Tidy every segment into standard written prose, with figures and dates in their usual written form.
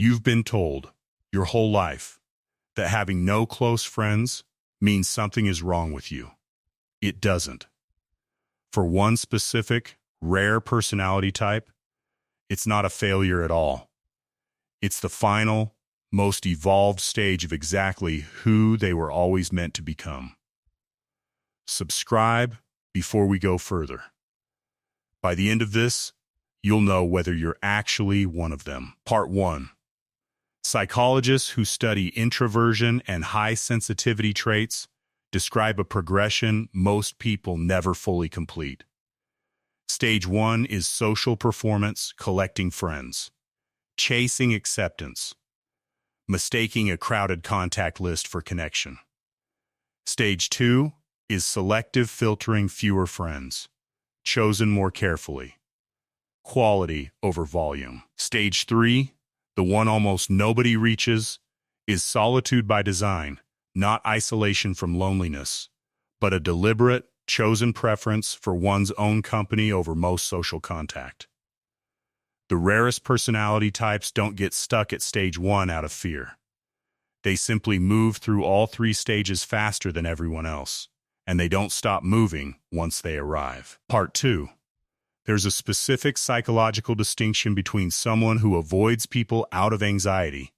You've been told your whole life that having no close friends means something is wrong with you. It doesn't. For one specific, rare personality type, it's not a failure at all. It's the final, most evolved stage of exactly who they were always meant to become. Subscribe before we go further. By the end of this, you'll know whether you're actually one of them. Part 1. Psychologists who study introversion and high sensitivity traits describe a progression most people never fully complete. Stage 1 is social performance, collecting friends, chasing acceptance, mistaking a crowded contact list for connection. Stage 2 is selective filtering, fewer friends, chosen more carefully, quality over volume. Stage 3, the one almost nobody reaches, is solitude by design, not isolation from loneliness, but a deliberate, chosen preference for one's own company over most social contact. The rarest personality types don't get stuck at stage 1 out of fear. They simply move through all 3 stages faster than everyone else, and they don't stop moving once they arrive. Part 2. There's a specific psychological distinction between someone who avoids people out of anxiety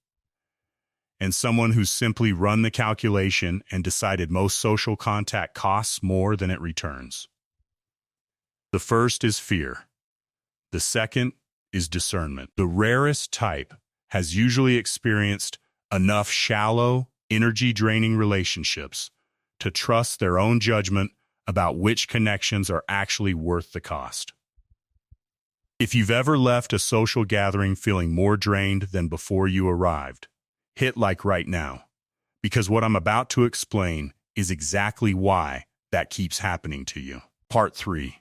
and someone who's simply run the calculation and decided most social contact costs more than it returns. The first is fear. The second is discernment. The rarest type has usually experienced enough shallow, energy-draining relationships to trust their own judgment about which connections are actually worth the cost. If you've ever left a social gathering feeling more drained than before you arrived, hit like right now, because what I'm about to explain is exactly why that keeps happening to you. Part 3.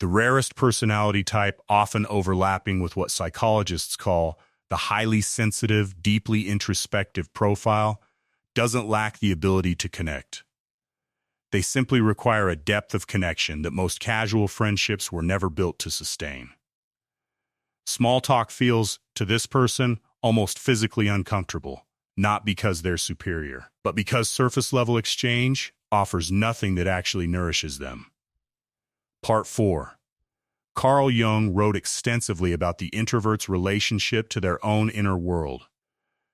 The rarest personality type, often overlapping with what psychologists call the highly sensitive, deeply introspective profile, doesn't lack the ability to connect. They simply require a depth of connection that most casual friendships were never built to sustain. Small talk feels, to this person, almost physically uncomfortable, not because they're superior, but because surface-level exchange offers nothing that actually nourishes them. Part 4. Carl Jung wrote extensively about the introvert's relationship to their own inner world,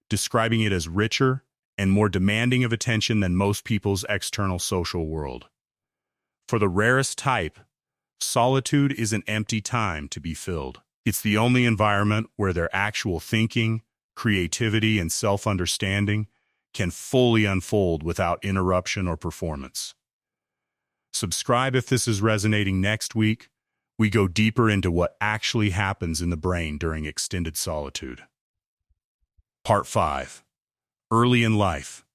describing it as richer and more demanding of attention than most people's external social world. For the rarest type, solitude is an empty time to be filled. It's the only environment where their actual thinking, creativity, and self-understanding can fully unfold without interruption or performance. Subscribe if this is resonating. Next week, we go deeper into what actually happens in the brain during extended solitude. Part 5. Early in life,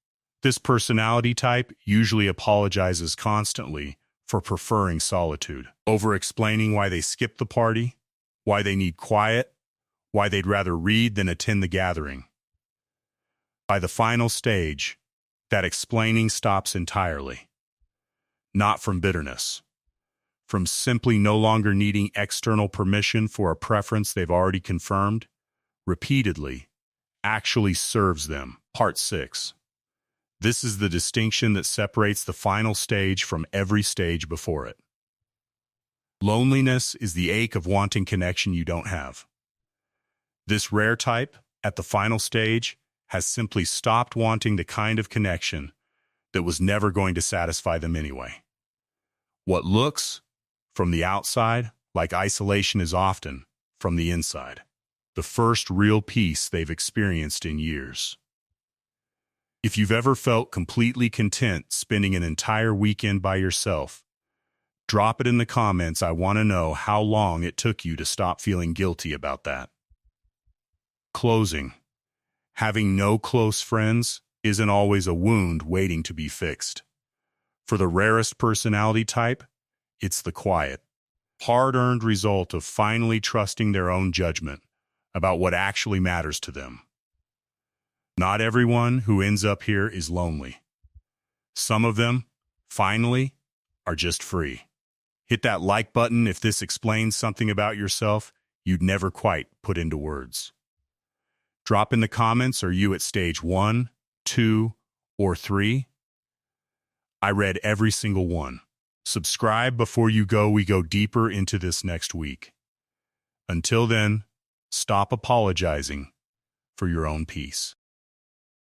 this personality type usually apologizes constantly for preferring solitude, over-explaining why they skip the party, why they need quiet, why they'd rather read than attend the gathering. By the final stage, that explaining stops entirely. Not from bitterness, from simply no longer needing external permission for a preference they've already confirmed, repeatedly, actually serves them. Part 6. This is the distinction that separates the final stage from every stage before it. Loneliness is the ache of wanting connection you don't have. This rare type, at the final stage, has simply stopped wanting the kind of connection that was never going to satisfy them anyway. What looks, from the outside, like isolation is often, from the inside, the first real peace they've experienced in years. If you've ever felt completely content spending an entire weekend by yourself, drop it in the comments. I want to know how long it took you to stop feeling guilty about that. Closing. Having no close friends isn't always a wound waiting to be fixed. For the rarest personality type, it's the quiet, hard-earned result of finally trusting their own judgment about what actually matters to them. Not everyone who ends up here is lonely. Some of them, finally, are just free. Hit that like button if this explains something about yourself you'd never quite put into words. Drop in the comments, are you at stage 1, 2, or 3? I read every single one. Subscribe before you go. We go deeper into this next week. Until then, stop apologizing for your own peace.